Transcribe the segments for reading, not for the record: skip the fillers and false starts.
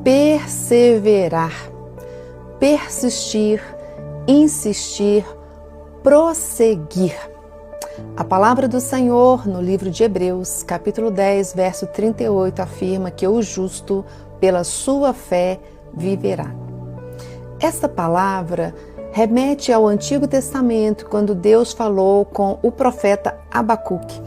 perseverar, persistir, insistir, prosseguir. A palavra do Senhor no livro de Hebreus, capítulo 10, verso 38, afirma que o justo, pela sua fé, viverá. Esta palavra remete ao Antigo Testamento, quando Deus falou com o profeta Abacuque.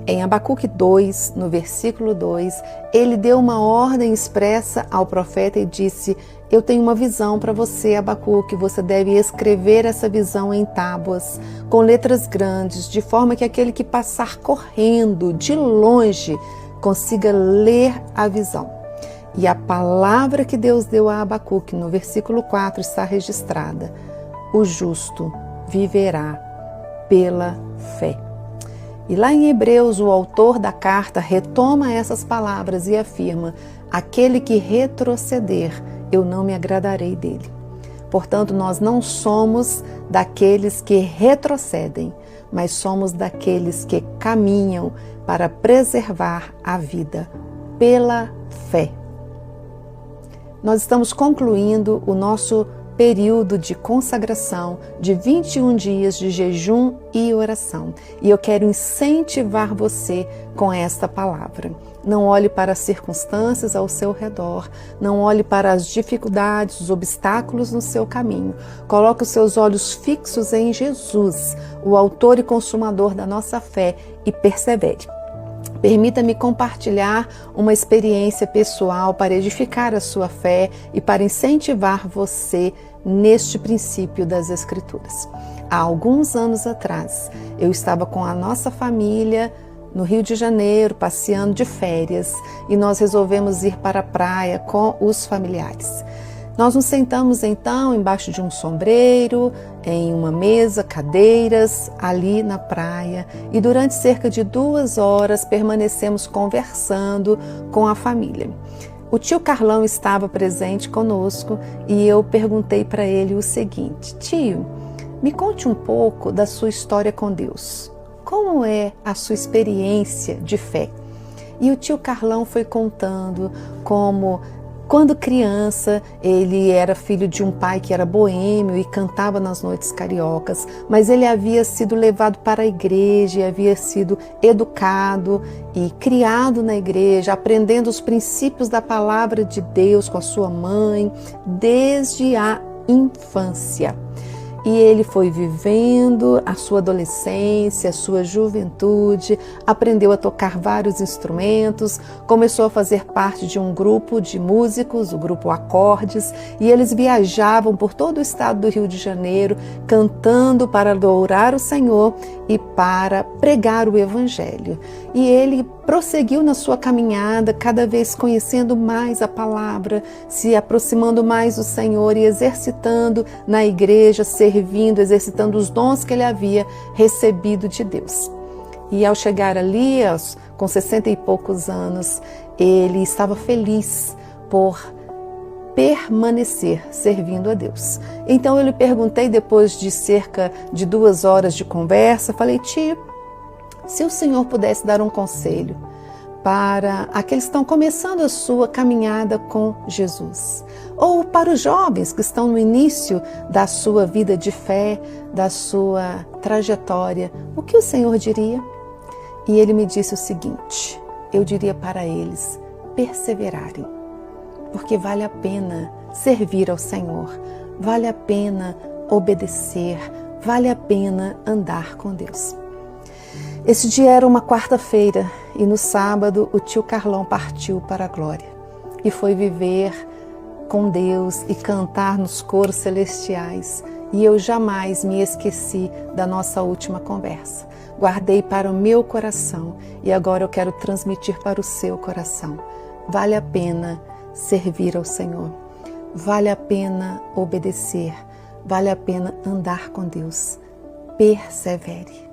Em Abacuque 2, no versículo 2, ele deu uma ordem expressa ao profeta e disse: eu tenho uma visão para você, Abacuque, você deve escrever essa visão em tábuas, com letras grandes, de forma que aquele que passar correndo de longe consiga ler a visão. E a palavra que Deus deu a Abacuque, no versículo 4, está registrada: o justo viverá pela fé. E lá em Hebreus, o autor da carta retoma essas palavras e afirma: aquele que retroceder, eu não me agradarei dele. Portanto, nós não somos daqueles que retrocedem, mas somos daqueles que caminham para preservar a vida pela fé. Nós estamos concluindo o nosso período de consagração de 21 dias de jejum e oração. E eu quero incentivar você com esta palavra. Não olhe para as circunstâncias ao seu redor, não olhe para as dificuldades, os obstáculos no seu caminho. Coloque os seus olhos fixos em Jesus, o autor e consumador da nossa fé, e persevere. Permita-me compartilhar uma experiência pessoal para edificar a sua fé e para incentivar você neste princípio das Escrituras. Há alguns anos atrás, eu estava com a nossa família no Rio de Janeiro, passeando de férias, e nós resolvemos ir para a praia com os familiares. Nós nos sentamos então embaixo de um sombreiro, em uma mesa, cadeiras, ali na praia, e durante cerca de 2 horas permanecemos conversando com a família. O tio Carlão estava presente conosco e eu perguntei para ele o seguinte: tio, me conte um pouco da sua história com Deus. Como é a sua experiência de fé? E o tio Carlão foi contando como, quando criança, ele era filho de um pai que era boêmio e cantava nas noites cariocas, mas ele havia sido levado para a igreja, havia sido educado e criado na igreja, aprendendo os princípios da palavra de Deus com a sua mãe, desde a infância. E ele foi vivendo a sua adolescência, a sua juventude, aprendeu a tocar vários instrumentos, começou a fazer parte de um grupo de músicos, o grupo Acordes, e eles viajavam por todo o estado do Rio de Janeiro, cantando para louvar o Senhor e para pregar o Evangelho. E ele prosseguiu na sua caminhada, cada vez conhecendo mais a palavra, se aproximando mais do Senhor e exercitando na igreja, servindo, exercitando os dons que ele havia recebido de Deus. E ao chegar ali, com 60 e poucos anos, ele estava feliz por permanecer servindo a Deus. Então eu lhe perguntei, depois de cerca de 2 horas de conversa, falei: tio, se o Senhor pudesse dar um conselho para aqueles que estão começando a sua caminhada com Jesus, ou para os jovens que estão no início da sua vida de fé, da sua trajetória, o que o Senhor diria? E ele me disse o seguinte: eu diria para eles perseverarem, porque vale a pena servir ao Senhor, vale a pena obedecer, vale a pena andar com Deus. Esse dia era uma quarta-feira e no sábado o tio Carlão partiu para a glória e foi viver com Deus e cantar nos coros celestiais. E eu jamais me esqueci da nossa última conversa. Guardei para o meu coração e agora eu quero transmitir para o seu coração. Vale a pena servir ao Senhor, vale a pena obedecer, vale a pena andar com Deus. Persevere.